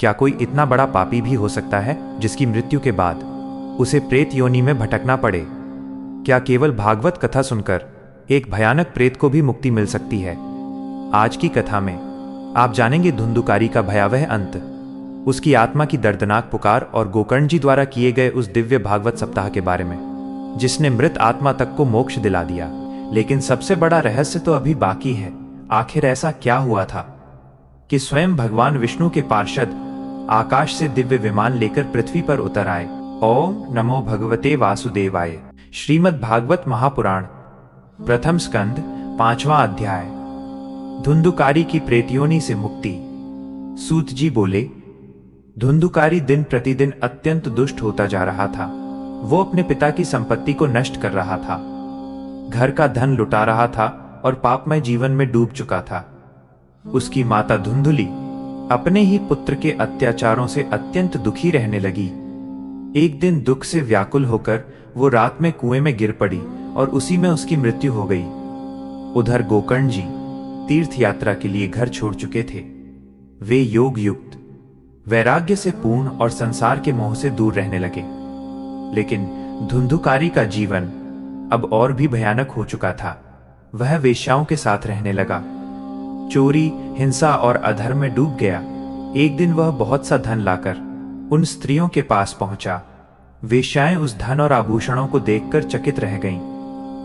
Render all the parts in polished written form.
क्या कोई इतना बड़ा पापी भी हो सकता है जिसकी मृत्यु के बाद उसे प्रेत योनि में भटकना पड़े? क्या केवल भागवत कथा सुनकर एक भयानक प्रेत को भी मुक्ति मिल सकती है? आज की कथा में आप जानेंगे धुंधुकारी का भयावह अंत, उसकी आत्मा की दर्दनाक पुकार और गोकर्ण जी द्वारा किए गए उस दिव्य भागवत सप्ताह के बारे में जिसने मृत आत्मा तक को मोक्ष दिला दिया। लेकिन सबसे बड़ा रहस्य तो अभी बाकी है। आखिर ऐसा क्या हुआ था कि स्वयं भगवान विष्णु के पार्षद आकाश से दिव्य विमान लेकर पृथ्वी पर उतर आए? ओम नमो भगवते वासुदेवाय। श्रीमद् भागवत महापुराण प्रथम स्कंद 5वां अध्याय, धुंधुकारी की प्रेतयोनि से मुक्ति। सूत जी बोले, धुंधुकारी दिन प्रतिदिन अत्यंत दुष्ट होता जा रहा था। वो अपने पिता की संपत्ति को नष्ट कर रहा था, घर का धन लुटा रहा था और पापमय जीवन में डूब चुका था। उसकी माता धुंधुली अपने ही पुत्र के अत्याचारों से अत्यंत दुखी रहने लगी। एक दिन दुख से व्याकुल होकर वो रात में कुएं में गिर पड़ी और उसी में उसकी मृत्यु हो गई। उधर गोकर्ण जी तीर्थ यात्रा के लिए घर छोड़ चुके थे। वे योग युक्त, वैराग्य से पूर्ण और संसार के मोह से दूर रहने लगे। लेकिन धुंधुकारी का जीवन अब और भी भयानक हो चुका था। वह वेश्याओं के साथ रहने लगा, चोरी, हिंसा और अधर्म में डूब गया। एक दिन वह बहुत सा धन लाकर उन स्त्रियों के पास पहुंचा। वेश्याएं उस धन और आभूषणों को देखकर चकित रह गईं।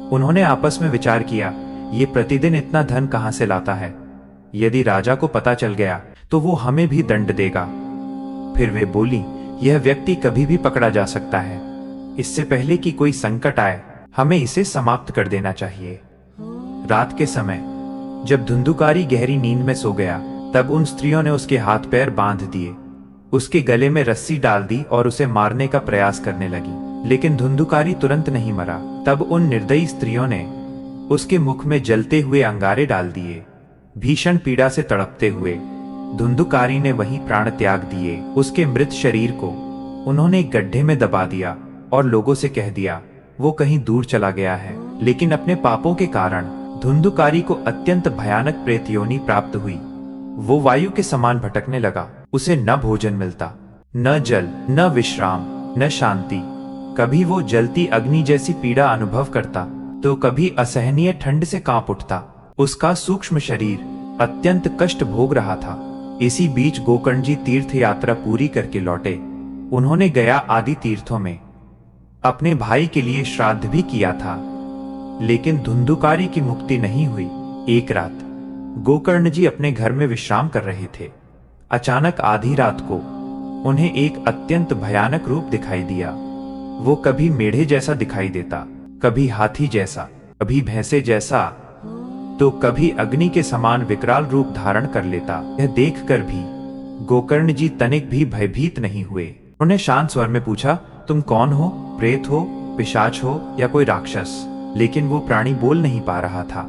उन्होंने आपस में विचार किया, ये प्रतिदिन इतना धन कहां से लाता है? यदि राजा को पता चल गया तो वो हमें भी दंड देगा। फिर वे बोली, यह व्यक्ति कभी भी पकड़ा जा सकता है। इससे पहले कि कोई संकट आए, हमें इसे समाप्त कर देना चाहिए। रात के समय जब धुंधुकारी गहरी नींद में सो गया, तब उन स्त्रियों ने उसके हाथ पैर बांध दिए, उसके गले में रस्सी डाल दी और उसे मारने का प्रयास करने लगी। लेकिन धुंधुकारी तुरंत नहीं मरा। तब उन निर्दयी स्त्रियों ने उसके मुख में जलते हुए अंगारे डाल दिए। भीषण पीड़ा से तड़पते हुए धुंधुकारी ने वहीं प्राण त्याग दिए। उसके मृत शरीर को उन्होंने एक गड्ढे में दबा दिया और लोगों से कह दिया वो कहीं दूर चला गया है। लेकिन अपने पापों के कारण धुंधुकारी को अत्यंत भयानक प्रेतयोनि प्राप्त हुई। वो वायु के समान भटकने लगा। उसे न भोजन मिलता, न जल, न विश्राम, न शांति। कभी वो जलती अग्नि जैसी पीड़ा अनुभव करता तो कभी असहनीय ठंड से कांप उठता। उसका सूक्ष्म शरीर अत्यंत कष्ट भोग रहा था। इसी बीच गोकर्ण जी तीर्थ यात्रा पूरी करके लौटे। उन्होंने गया आदि तीर्थों में अपने भाई के लिए श्राद्ध भी किया था। लेकिन धुंधुकारी की मुक्ति नहीं हुई। एक रात गोकर्ण जी अपने घर में विश्राम कर रहे थे। अचानक आधी रात को उन्हें एक अत्यंत भयानक रूप दिखाई दिया। वो कभी मेढ़े जैसा दिखाई देता, कभी हाथी जैसा, कभी भैंसे जैसा, तो कभी अग्नि के समान विकराल रूप धारण कर लेता। यह देखकर भी गोकर्ण जी तनिक भी भयभीत नहीं हुए। उन्होंने शांत स्वर में पूछा, तुम कौन हो? प्रेत हो, पिशाच हो या कोई राक्षस? लेकिन वो प्राणी बोल नहीं पा रहा था।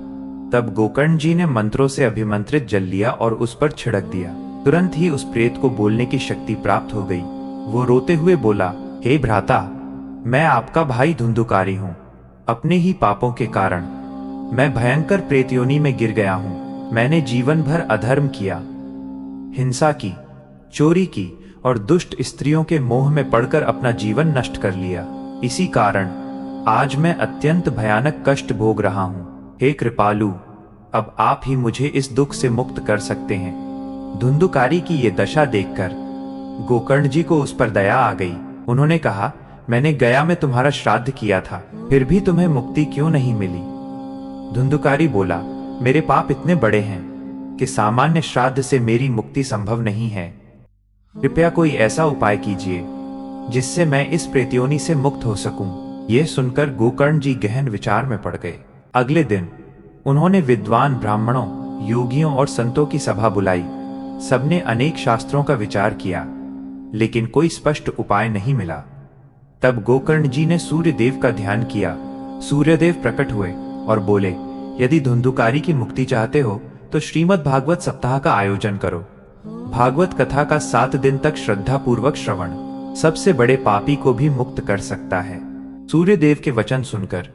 तब गोकर्ण जी ने मंत्रों से अभिमंत्रित जल लिया और उस पर छिड़क दिया। तुरंत ही उस प्रेत को बोलने की शक्ति प्राप्त हो गई। वो रोते हुए बोला, हे भ्राता, मैं आपका भाई धुंधुकारी हूँ। अपने ही पापों के कारण मैं भयंकर प्रेतयोनि में गिर गया हूँ। मैंने जीवन भर अधर्म किया, हिंसा की, चोरी की और दुष्ट स्त्रियों के मोह में पड़कर अपना जीवन नष्ट कर लिया। इसी कारण आज मैं अत्यंत भयानक कष्ट भोग रहा हूँ। हे कृपालु, अब आप ही मुझे इस दुख से मुक्त कर सकते हैं। धुंधुकारी की ये दशा देखकर गोकर्ण जी को उस पर दया आ गई। उन्होंने कहा, मैंने गया में तुम्हारा श्राद्ध किया था, फिर भी तुम्हें मुक्ति क्यों नहीं मिली? धुंधुकारी बोला, मेरे पाप इतने बड़े हैं कि सामान्य श्राद्ध से मेरी मुक्ति संभव नहीं है। कृपया कोई ऐसा उपाय कीजिए जिससे मैं इस प्रेतयोनि से मुक्त हो सकूं। यह सुनकर गोकर्ण जी गहन विचार में पड़ गए। अगले दिन उन्होंने विद्वान ब्राह्मणों, योगियों और संतों की सभा बुलाई। सबने अनेक शास्त्रों का विचार किया, लेकिन कोई स्पष्ट उपाय नहीं मिला। तब गोकर्ण जी ने सूर्यदेव का ध्यान किया। सूर्यदेव प्रकट हुए और बोले, यदि धुंधुकारी की मुक्ति चाहते हो तो श्रीमद् भागवत सप्ताह का आयोजन करो। भागवत कथा का 7 दिन तक श्रद्धा पूर्वक श्रवण सबसे बड़े पापी को भी मुक्त कर सकता है। सूर्यदेव के वचन सुनकर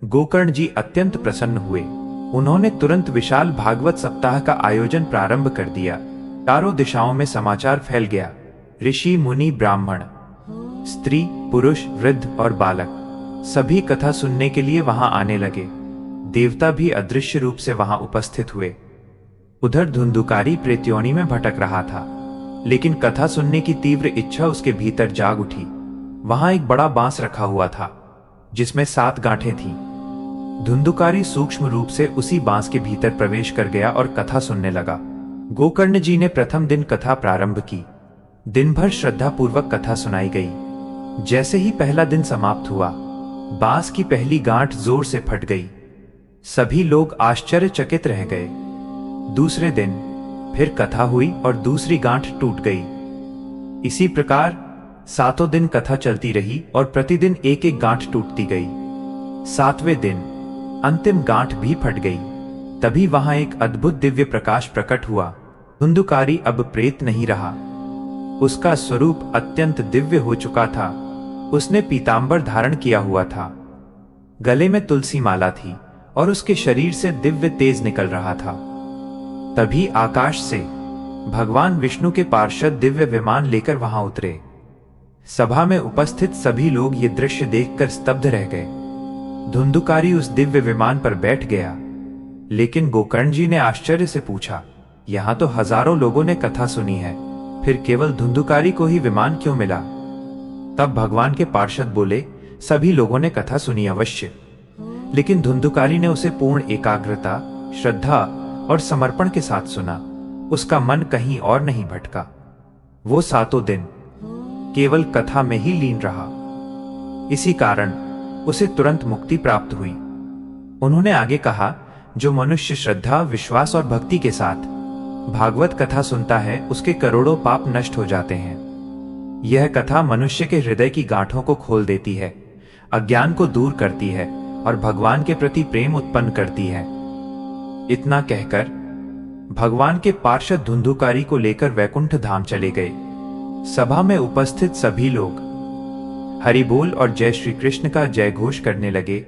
गोकर्ण जी अत्यंत प्रसन्न हुए। उन्होंने तुरंत विशाल भागवत सप्ताह का आयोजन प्रारंभ कर दिया। चारों दिशाओं में समाचार फैल गया। ऋषि, मुनि, ब्राह्मण, स्त्री, पुरुष, वृद्ध और बालक सभी कथा सुनने के लिए वहां आने लगे। देवता भी अदृश्य रूप से वहां उपस्थित हुए। उधर धुंधुकारी प्रेत योनि में भटक रहा था, लेकिन कथा सुनने की तीव्र इच्छा उसके भीतर जाग उठी। वहां एक बड़ा बांस रखा हुआ था जिसमें 7 गांठें थीं। धुंधुकारी सूक्ष्म रूप से उसी बांस के भीतर प्रवेश कर गया और कथा सुनने लगा। गोकर्ण जी ने प्रथम दिन कथा प्रारंभ की। दिन भर श्रद्धापूर्वक कथा सुनाई गई। जैसे ही पहला दिन समाप्त हुआ, बांस की पहली गांठ जोर से फट गई। सभी लोग आश्चर्यचकित रह गए। दूसरे दिन फिर कथा हुई और दूसरी गांठ टूट गई। इसी प्रकार 7 दिन कथा चलती रही और प्रतिदिन एक एक गांठ टूटती गई। 7वें दिन अंतिम गांठ भी फट गई। तभी वहां एक अद्भुत दिव्य प्रकाश प्रकट हुआ। धुंधुकारी अब प्रेत नहीं रहा। उसका स्वरूप अत्यंत दिव्य हो चुका था। उसने पीतांबर धारण किया हुआ था। गले में तुलसी माला थी और उसके शरीर से दिव्य तेज निकल रहा था। तभी आकाश से भगवान विष्णु के पार्षद दिव्य विमान लेकर वहां उतरे। सभा में उपस्थित सभी लोग ये दृश्य देखकर स्तब्ध रह गए। धुंधुकारी उस दिव्य विमान पर बैठ गया, लेकिन गोकर्ण जी ने आश्चर्य से पूछा, यहां तो हजारों लोगों ने कथा सुनी है, फिर केवल धुंधुकारी को ही विमान क्यों मिला? तब भगवान के पार्षद बोले, सभी लोगों ने कथा सुनी अवश्य, लेकिन धुंधुकारी ने उसे पूर्ण एकाग्रता, श्रद्धा और समर्पण के साथ सुना। उसका मन कहीं और नहीं भटका। वो 7 दिन केवल कथा में ही लीन रहा। इसी कारण उसे तुरंत मुक्ति प्राप्त हुई। उन्होंने आगे कहा, जो मनुष्य श्रद्धा, विश्वास और भक्ति के साथ भागवत कथा सुनता है, उसके करोड़ों पाप नष्ट हो जाते हैं। यह कथा मनुष्य के हृदय की गांठों को खोल देती है, अज्ञान को दूर करती है और भगवान के प्रति प्रेम उत्पन्न करती है। इतना कहकर भगवान के पार्षद धुंधुकारी को लेकर वैकुंठ धाम चले गए। सभा में उपस्थित सभी लोग हरि बोल और जय श्री कृष्ण का जय घोष करने लगे।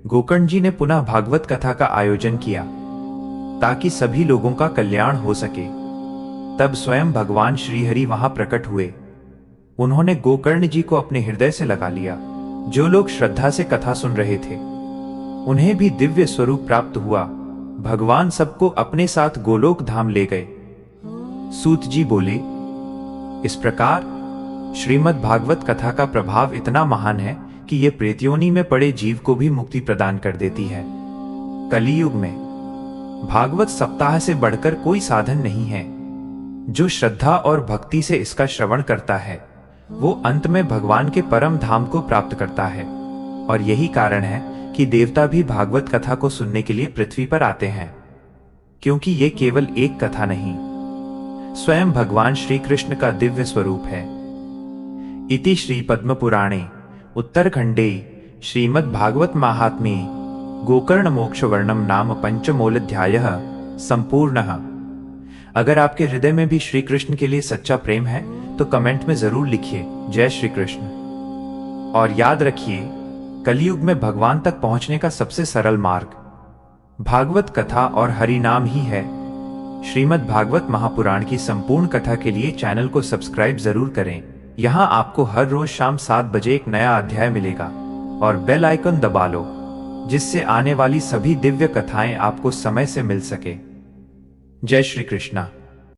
गोकर्ण जी ने पुनः भागवत कथा का आयोजन किया ताकि सभी लोगों का कल्याण हो सके। तब स्वयं भगवान श्रीहरि वहां प्रकट हुए। उन्होंने गोकर्ण जी को अपने हृदय से लगा लिया। जो लोग श्रद्धा से कथा सुन रहे थे, उन्हें भी दिव्य स्वरूप प्राप्त हुआ। भगवान सबको अपने साथ गोलोक धाम ले गए। सूत जी बोले, इस प्रकार श्रीमद् भागवत कथा का प्रभाव इतना महान है कि ये प्रेतयोनि में पड़े जीव को भी मुक्ति प्रदान कर देती है। कलियुग में भागवत सप्ताह से बढ़कर कोई साधन नहीं है। जो श्रद्धा और भक्ति से इसका श्रवण करता है, वो अंत में भगवान के परम धाम को प्राप्त करता है। और यही कारण है कि देवता भी भागवत कथा को सुनने के लिए पृथ्वी पर आते हैं, क्योंकि ये केवल एक कथा नहीं, स्वयं भगवान श्री कृष्ण का दिव्य स्वरूप है। इति श्री पद्म पुराणे उत्तरखंडे श्रीमद् भागवत महात्म्ये गोकर्ण मोक्ष वर्णम नाम पंचमोऽध्यायः संपूर्णः। अगर आपके हृदय में भी श्री कृष्ण के लिए सच्चा प्रेम है तो कमेंट में जरूर लिखिए जय श्री कृष्ण। और याद रखिए, कलियुग में भगवान तक पहुंचने का सबसे सरल मार्ग भागवत कथा और हरि नाम ही है। श्रीमद् भागवत महापुराण की संपूर्ण कथा के लिए चैनल को सब्सक्राइब जरूर करें। यहाँ आपको हर रोज शाम 7 बजे एक नया अध्याय मिलेगा और बेल आइकन दबा लो, जिससे आने वाली सभी दिव्य कथाएं आपको समय से मिल सके। जय श्री कृष्णा।